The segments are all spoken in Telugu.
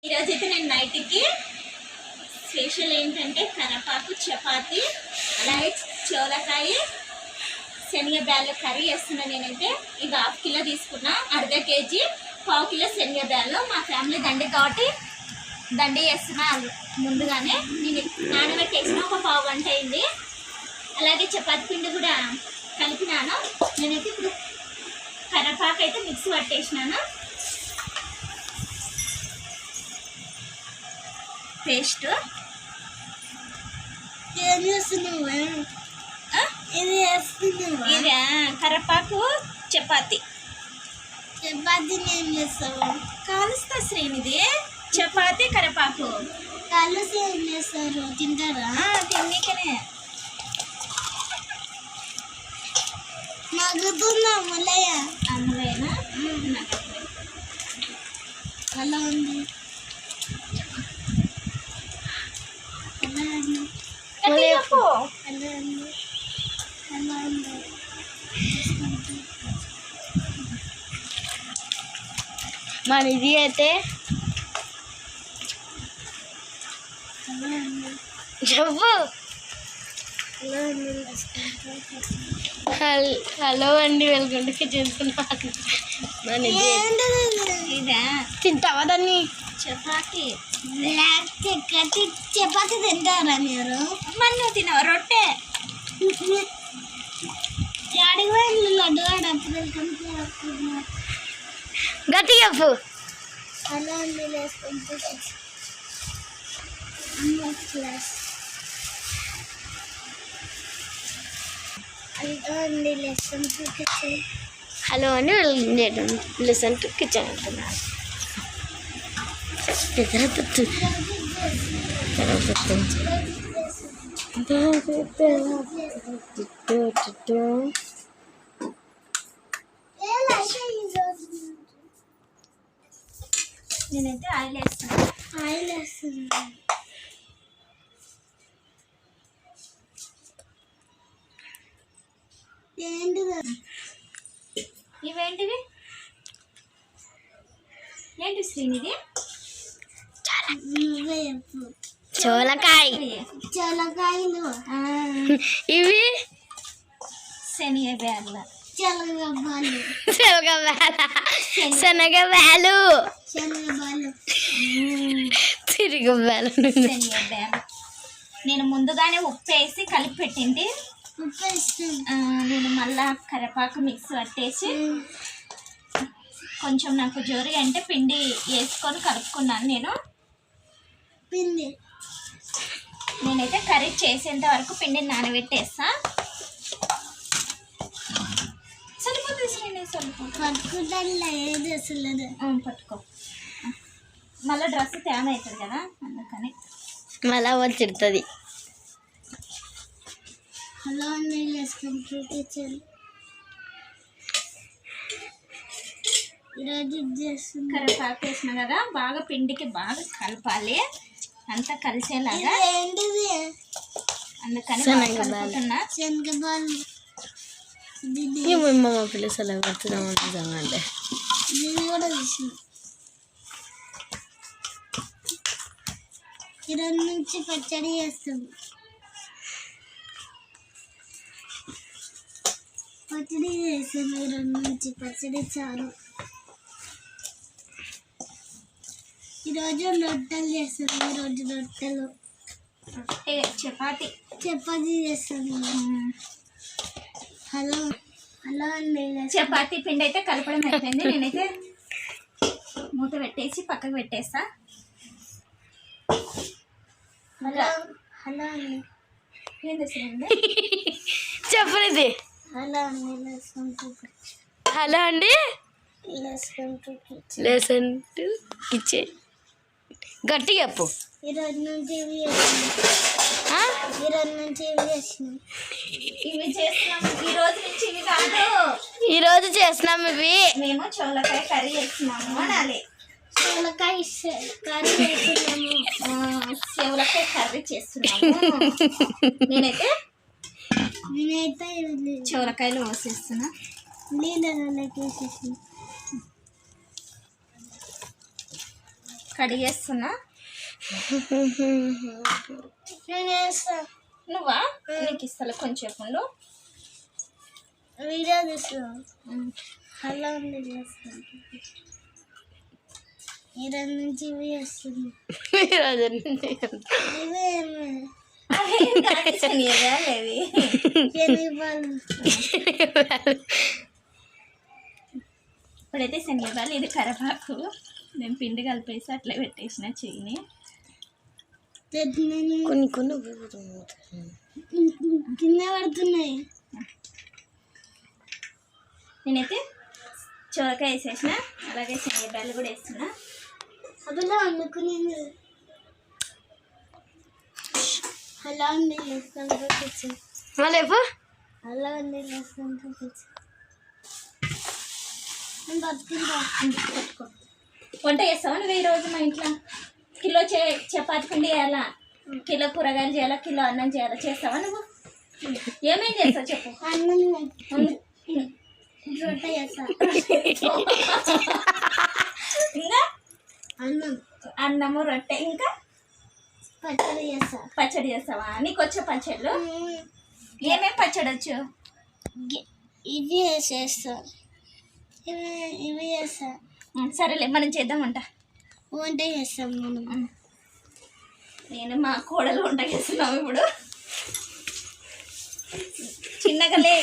ఈరోజైతే నేను నైట్కి స్పెషల్ ఏంటంటే కనపాకు చపాతి అలాగే చోలకాయ శనగ బ్యాళ్ళు కర్రీ చేస్తున్నాను. నేనైతే ఇవి 1/2 కిలో తీసుకున్నా, 1/2 కేజీ 1/4 కిలో శనగ బ్యాళ్ళు. మా ఫ్యామిలీ దండి కాబట్టి దండి చేస్తున్నా. ముందుగానే నేను నానబెట్టేసిన ఒక 1/2 గంట అయింది. అలాగే చపాతి పిండి కూడా కలిపినాను. నేనైతే ఇప్పుడు కనపాకు అయితే మిక్సీ పట్టేసినాను. పేస్ట్ ఇది కరపాకు చపాతి ఏం చేస్తావు? కాలుస్తా శ్రీనిది చపాతి కరపాకు కలిసి ఏం చేస్తారు? తింటారా? తిన్నీకనే మగ్గుతుందా ముల్లయ్య? అమ్మలేనా అలా ఉంది. మన ఇది అయితే చెప్పు. హలో అండి, వెల్కమ్ టు కిచెన్. ఇదా తింటావా దాన్ని? చపాతి చపాతి తింటారా మీరు? మరి నువ్వు తినవు రొట్టె. యాడికి పోయింది లడ్డు అప్పుడు గట్టి చెప్పు. అలా ఉంది హలో అని లిసన్ టు కిచెన్ అంటున్నారు. నేనైతే ఆయిల్ వేస్తాను. ఇవేంటివి? ఏంటి శ్రీనిది? చోలకాయలు. ఇవి శనగ బ్యాళ్ళు. శనగ బ్యాళ్ళు తిరిగి బ్యాళ్ళు. శనగ బ్యాళ్ళు నేను ముందుగానే ఉప్పు వేసి కలిపి పెట్టింది. నేను మళ్ళా కరివేపాకు మిక్స్ పట్టేసి కొంచెం నాకు జోరి అంటే పిండి వేసుకొని కలుపుకున్నాను. నేనైతే కర్రీ చేసేంత వరకు పిండిని నానబెట్టేస్తా. సరిపోతుంది శ్రీని, పట్టుకో. మళ్ళీ డ్రెస్ తేమ అవుతుంది కదా, అందుకని మళ్ళా వచ్చిడుతుంది. హలో అండి, కిచెన్ ఈరోజు కరివేపాకు వేసిన కదా, బాగా పిండికి బాగా కలపాలి, అంతా కలిసేలాగా. అందుకని కలుపుతున్నా. శనగబాలు పిల్లలు పడుతున్నామంటే ఈరోజు నుంచి పచ్చడి చేస్తాం. ఈరోజు నుంచి పచ్చడి చాలు. ఈరోజు రొట్టెలు చేస్తాం. ఈరోజు రొట్టెలు చపాతి చేస్తాము. హలో అండి, చపాతి పిండి అయితే కలపడం అయిపోయింది. నేనైతే మూత పెట్టేసి పక్కకు పెట్టేస్తా. హలో అండి, ఏంది చెప్పలేదు. హలో అండి, లెసన్ టు కిచెన్. గట్టి చెప్పు. ఈరోజు నుంచి ఇవి చేస్తున్నాం. ఈ రోజు చేస్తున్నాం. ఇవి మేము చోలకాయ కర్రీ చేస్తున్నాము అనాలి. చోలకాయ కర్రీ చేస్తున్నాము. నేనైతే చోలకాయలు పోసేస్తున్నా. కడిగేస్తున్నా. నేను వేస్తా. నువ్వా? నీకు ఇస్తా కొంచెం ఉండు. వీడియో తీసుకో. అలా ఉంది చేస్తాను. ఈరోజు నుంచి ఇవి వస్తుంది. ఇప్పుడైతే శనగపాలు, ఇది కరివేపాకు. నేను పిండి కలిపేసి అట్లా పెట్టేసిన చెయ్యిని. కొన్ని కింద పడుతున్నాయి. నేనైతే చోరకాయ వేసేసిన, అలాగే శనగపాలు కూడా వేస్తున్నా. అలా వండుకునేది. అలా ఉంది వేస్తాను. అలా ఉంది వేస్తాను. వంట చేస్తావా నువ్వు ఈరోజు మా ఇంట్లో? కిలో చపాతి పిండి చేయాలా, కిలో కూరగాయలు చేయాలా, కిలో అన్నం చేయాలా? చేస్తావా నువ్వు? ఏమేం చేస్తావు చెప్పు. అన్నం రొట్టె చేస్తా. ఇంకా అన్నం, అన్నము, రొట్టె, ఇంకా పచ్చడి చేస్తా. పచ్చడి చేస్తావా? నీకు వచ్చే పచ్చళ్ళు ఏమేమి పచ్చడి వచ్చు? ఇవి చేస్తా, ఇవి చేస్తా. సరేలే, మనం చేద్దామంట. వంట చేస్తాం మనం. నేను మా కోడలు వంట చేస్తున్నాము ఇప్పుడు. చిన్నగలే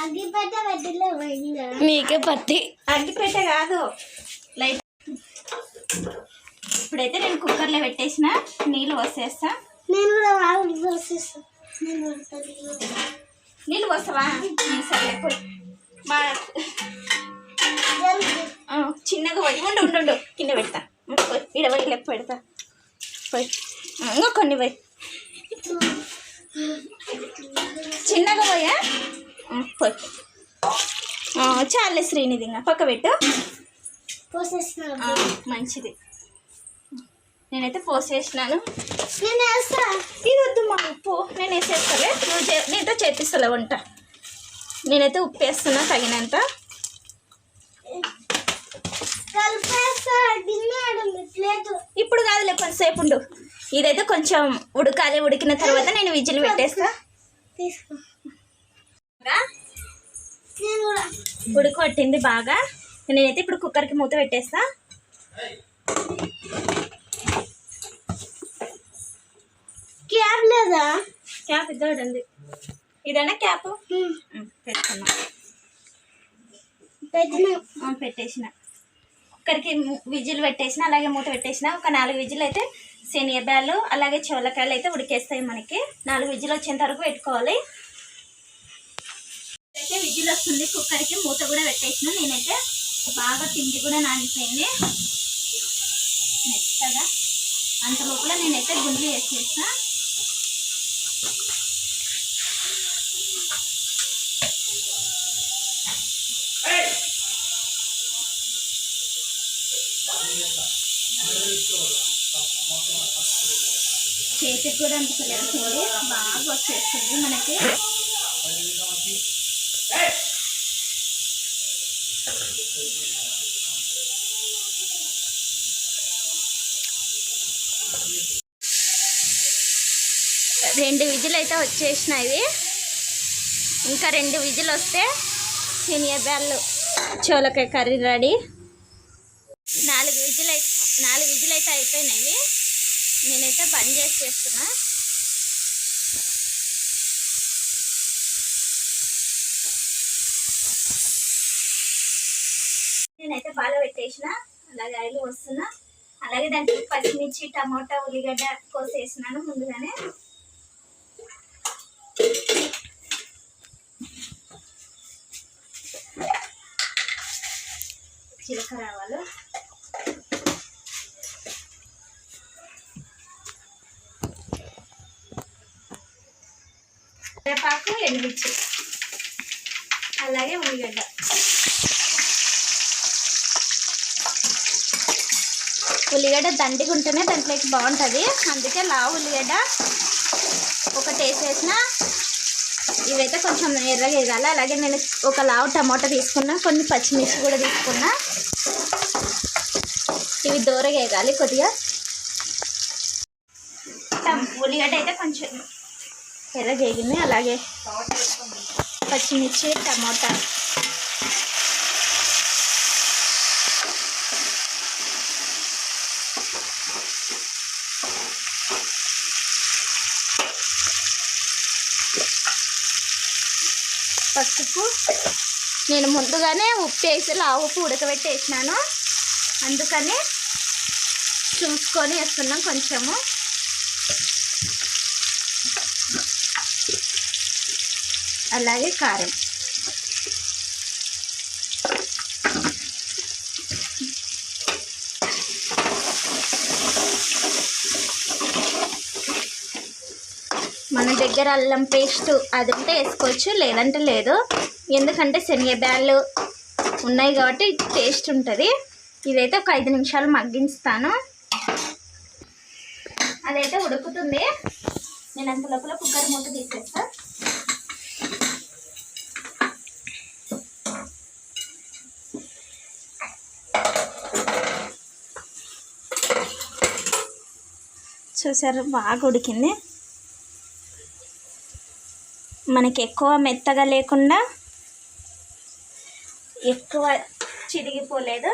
అగ్గిపెట్ట పెట్టలే పోయిందా? నీకే పట్టి. అగ్గిపెట్ట కాదు, లైట్. ఇప్పుడైతే నేను కుక్కర్లో పెట్టేసిన, నీళ్ళు పోసేస్తా. నేను కూడా పోసేస్తా. నీళ్ళు పోస్తావా? సరే పోయి. మా చిన్నగా పోయి ఉండు ఉండు ఉండు, కింద పెడతా. ఇడ పోయి లెక్క పెడతా. పోయి ఇంకా కొన్ని పోయి, చిన్నగా పోయా. పోయి చాలే శ్రీనిధి, ఇంకా పక్క పెట్టు. పోసేస్తున్నా. మంచిది. నేనైతే పోసేసినాను. నేను వేస్తా. ఇది వద్దు మా ఉప్పు, నేను వేసేస్తాలే. నువ్వు నీతో చేపిస్తలే వంట. నేనైతే ఉప్పు వేస్తున్నా తగినంత. ఇప్పుడు కాదులే, కొంచెంసేపు ఉండు. ఇదైతే కొంచెం ఉడకాలి. ఉడికిన తర్వాత నేను విజిల్ పెట్టేస్తా. తీసుకో. ఉడకొట్టింది బాగా. నేనైతే ఇప్పుడు కుక్కర్కి మూత పెట్టేస్తా. క్యాప్ లేదా? క్యాప్ ఇద్దరు ఇదేనా క్యాప్? పెట్టేసిన. కుక్కర్కి విజిల్ పెట్టేసిన, అలాగే మూత పెట్టేసిన. ఒక 4 విజిల్ అయితే శనగబ్యాలు అలాగే చోలకాయలు అయితే ఉడికేస్తాయి మనకి. 4 విజిల్ వచ్చేంత వరకు పెట్టుకోవాలి. అయితే విజిల్ వస్తుంది. కుక్కర్కి మూత కూడా పెట్టేసిన. నేనైతే బాగా పిండి కూడా నానిపోయింది మెత్తగా. అంత లోపల నేనైతే గుండ్లు వేసేస్తా. చేతికి కూడా అంతలేదు, బాగా వచ్చేస్తుంది మనకి. రెండు విజిల్ అయితే వచ్చేసినాయి. ఇంకా 2 విజిల్ వస్తే శనగబ్యాళ్ళు చోలకాయ కర్రీ రెడీ. 4 విజిల్ అయితే అయిపోయినాయి. నేనైతే బంద్ చేస్తున్నా. నేనైతే బాగా పెట్టేసిన, అలాగే ఆయిల్ వస్తున్నా. అలాగే దాంట్లో పచ్చిమిర్చి, టమాటా, ఉల్లిగడ్డ కోసేసినాను ముందుగానే. జీలకర్ర ఆవాలు, కరివేపాకు, ఎండుమిర్చి, అలాగే ఉల్లిగడ్డ. ఉల్లిగడ్డ దండిగా ఉంటేనే దాంట్లోకి బాగుంటుంది. అందుకే లావు ఉల్లిగడ్డ ఒకటి వేసేసిన. ఇవైతే కొంచెం ఎర్రగా వేగాలి. అలాగే నేను ఒక లావు టమాటా తీసుకున్నా, కొన్ని పచ్చిమిర్చి కూడా తీసుకున్నా. ఇవి దూరగా వేగాలి కొద్దిగా. ఉల్లిగడ్డ అయితే కొంచెం ఎర్రగా వేగింది. అలాగే పచ్చిమిర్చి, టమాటా, పసుపు. నేను ముందుగానే ఉప్పు వేసి ఉప్పు ఉడకబెట్టి వేసినాను, అందుకని చూసుకొని వేస్తున్నాం కొంచెము. అలాగే కారం. మన దగ్గర అల్లం పేస్ట్ అది ఉంటే వేసుకోవచ్చు, లేదంటే లేదు. ఎందుకంటే శనగబ్యాళ్ళు ఉన్నాయి కాబట్టి టేస్ట్ ఉంటుంది. ఇదైతే ఒక 5 నిమిషాలు మగ్గించుతాను. అదైతే ఉడుకుతుంది. నేను అంత లోపల కుక్కర్ మూత తీసేస్తాను. చూసారు, బాగా ఉడికింది. మనకి ఎక్కువ మెత్తగా లేకుండా ఎక్కువ చిరిగిపోలేదు,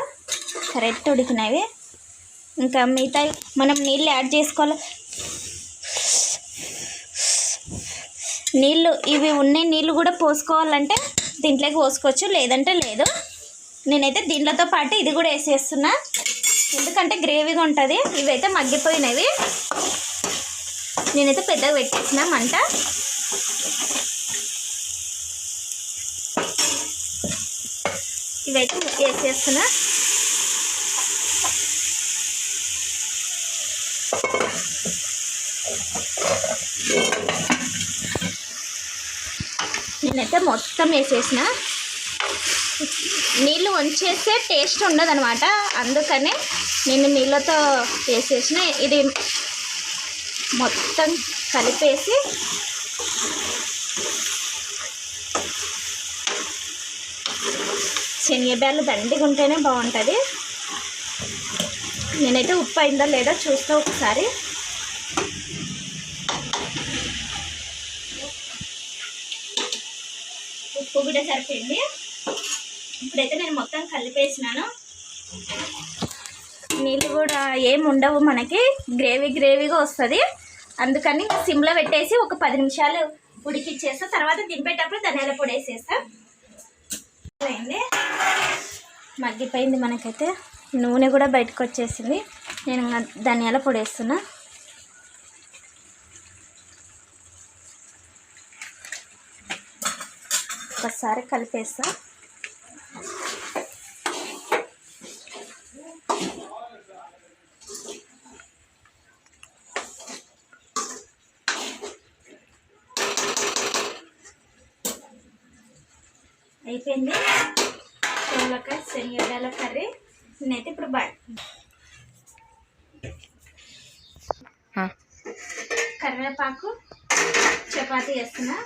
కరెక్ట్ ఉడికినవి. ఇంకా మిగతా మనం నీళ్ళు యాడ్ చేసుకోవాలి. నీళ్ళు ఇవి ఉన్నాయి, నీళ్ళు కూడా పోసుకోవాలంటే దీంట్లోకి పోసుకోవచ్చు, లేదంటే లేదు. నేనైతే దీంట్లతో పాటు ఇది కూడా వేసేస్తున్నా, ఎందుకంటే గ్రేవీగా ఉంటుంది. ఇవైతే మగ్గిపోయినవి. నేనైతే పెద్దగా పెట్టేసిన మంట. ఇవైతే వేసేస్తున్నా. నేనైతే మొత్తం వేసేసిన. నీళ్ళు వంచేస్తే టేస్ట్ ఉండదు అనమాట, అందుకనే నేను నీళ్ళతో వేసేసిన. ఇది మొత్తం కలిపేసి శనగబ్యాళ్ళు దండిగా ఉంటేనే బాగుంటుంది. నేనైతే ఉప్పు అయిందో లేదో చూస్తా ఒకసారి. ఉప్పు కూడా సరిపోయింది. ఇప్పుడైతే నేను మొత్తం కలిపేసినాను. నీళ్ళు కూడా ఏమి ఉండవు, మనకి గ్రేవీగా వస్తుంది. అందుకని సిమ్లో పెట్టేసి ఒక 10 నిమిషాలు ఉడికిచ్చేస్తా. తర్వాత దింపేటప్పుడు ధనియాల పొడి వేసేస్తా. అయింది, మగ్గిపోయింది. మనకైతే నూనె కూడా బయటకు వచ్చేసింది. నేను ధనియాల పొడి వేస్తున్నా. ఒకసారి కలిపేస్తా. అయిపోయింది సోరకాయ శనగబ్యాళ్ళ కర్రీ. నేనైతే ఇప్పుడు కరివేపాకు చపాతీ వేస్తున్నా.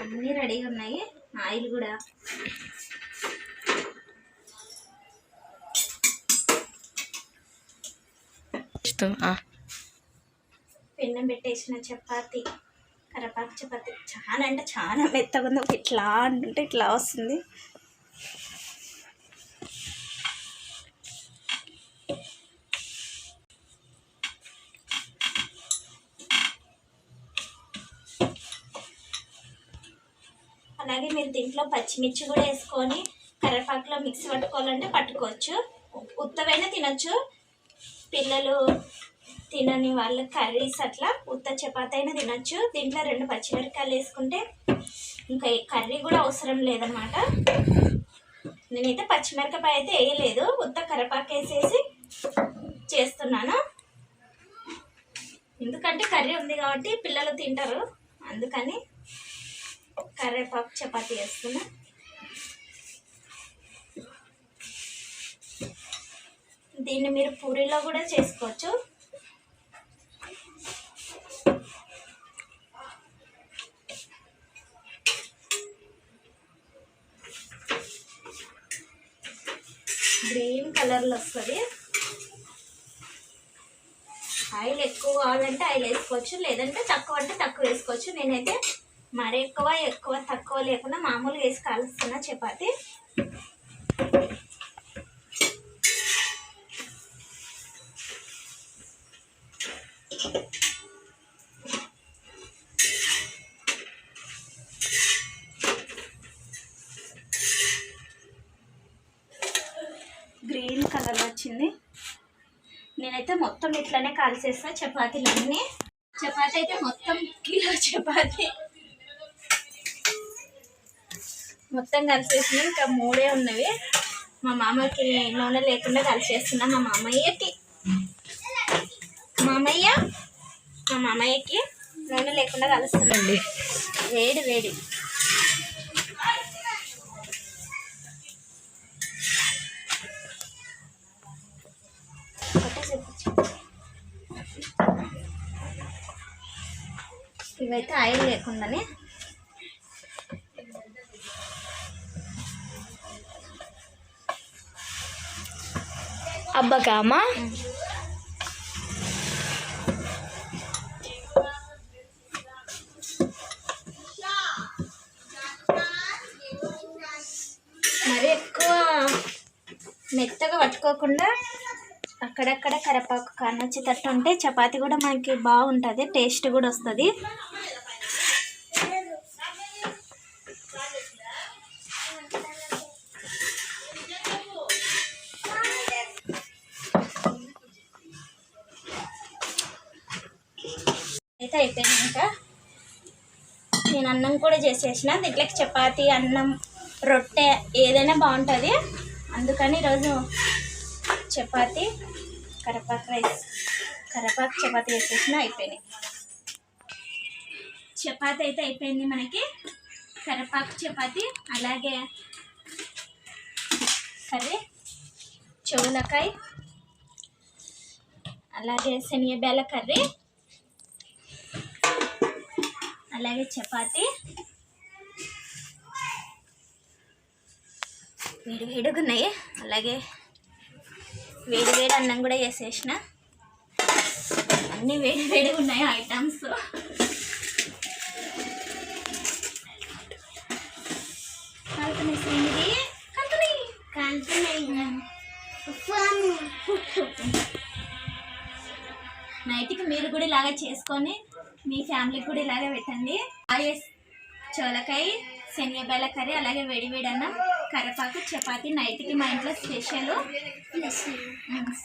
అన్నీ రెడీగా ఉన్నాయి. ఆయిల్ కూడా పెన్నం పెట్టేసిన చపాతీ, కరివేపాకు చపాతీ. చాలా అంటే చాలా మెత్తగా ఉంది. ఇట్లా అంటే ఇట్లా వస్తుంది. అలాగే మీరు దీంట్లో పచ్చిమిర్చి కూడా వేసుకొని కరివేపాకులో మిక్సీ పట్టుకోవాలంటే పట్టుకోవచ్చు. ఉత్తవైనా తినొచ్చు. పిల్లలు తినని వాళ్ళ కర్రీస్ అట్లా ఉత్త చపాతీ అయినా తినొచ్చు. దీంట్లో 2 పచ్చిమిరపకాయలు వేసుకుంటే ఇంకా కర్రీ కూడా అవసరం లేదన్నమాట. నేనైతే పచ్చిమిరపకాయ అయితే వేయలేదు, ఉత్త కరివేపాకు వేసేసి చేస్తున్నాను. ఎందుకంటే కర్రీ ఉంది కాబట్టి పిల్లలు తింటారు, అందుకని కరివేపాకు చపాతీ వేస్తున్నా. దీన్ని మీరు పూరీలో కూడా చేసుకోవచ్చు. గ్రీన్ కలర్లో వస్తుంది. ఆయిల్ ఎక్కువ కావాలంటే ఆయిల్ వేసుకోవచ్చు, లేదంటే తక్కువ అంటే తక్కువ వేసుకోవచ్చు. నేనైతే మరి ఎక్కువ తక్కువ లేకుండా మామూలుగా వేసి కాలుస్తున్నా చపాతి. గ్రీన్ కలర్ వచ్చింది. నేనైతే మొత్తం ఇట్లనే కాల్చేస్తా చపాతీలన్నీ. చపాతీ అయితే మొత్తం కిలో చపాతీ మొత్తం కలిసేసిన. ఇంకా 3 ఉన్నవి. మా మామకి నూనె లేకుండా కలిసేస్తున్నా. మా మామయ్యకి నూనె లేకుండా కలుస్తున్నాండి. వేడి ఇవైతే ఆయిల్ లేకుండానే. అబ్బకామా మరి ఎక్కువ మెత్తగా పట్టుకోకుండా అక్కడక్కడ కరివేపాకు కానొచ్చేటట్టు ఉంటే చపాతీ కూడా మనకి బాగుంటుంది, టేస్ట్ కూడా వస్తుంది. అయితే అయిపోయినాక నేను అన్నం కూడా చేసేసిన. దీంట్లోకి చపాతీ, అన్నం, రొట్టె ఏదైనా బాగుంటుంది. అందుకని ఈరోజు చపాతీ, కరివేపాకు చపాతీ వేసేసిన. అయిపోయినాయి. చపాతీ అయితే అయిపోయింది మనకి. కరివేపాకు చపాతీ, అలాగే కర్రీ, చెవులకాయ, అలాగే శనగబేల కర్రీ, అలాగే చపాతీ. వేడిగా ఉన్నాయి. అలాగే వేడి అన్నం కూడా చేసేసిన. అన్నీ వేడిగా ఉన్నాయి ఐటమ్స్. నైట్కి మీరు కూడా ఇలాగే చేసుకొని మీ ఫ్యామిలీకి కూడా ఇలాగే పెట్టండి. అలాగే చోలకాయ, శనగబేల కర్రీ, అలాగే వేడి అన్నం, కరివేపాకు చపాతీ నైట్కి మా ఇంట్లో స్పెషల్.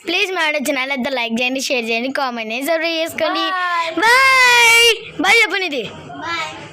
ప్లీజ్ మా ఛానల్ లైక్ చేయండి, షేర్ చేయండి, కామెంట్ సబ్స్క్రైబ్ చేసుకోండి. బాయ్ చెప్పండి. బాయ్.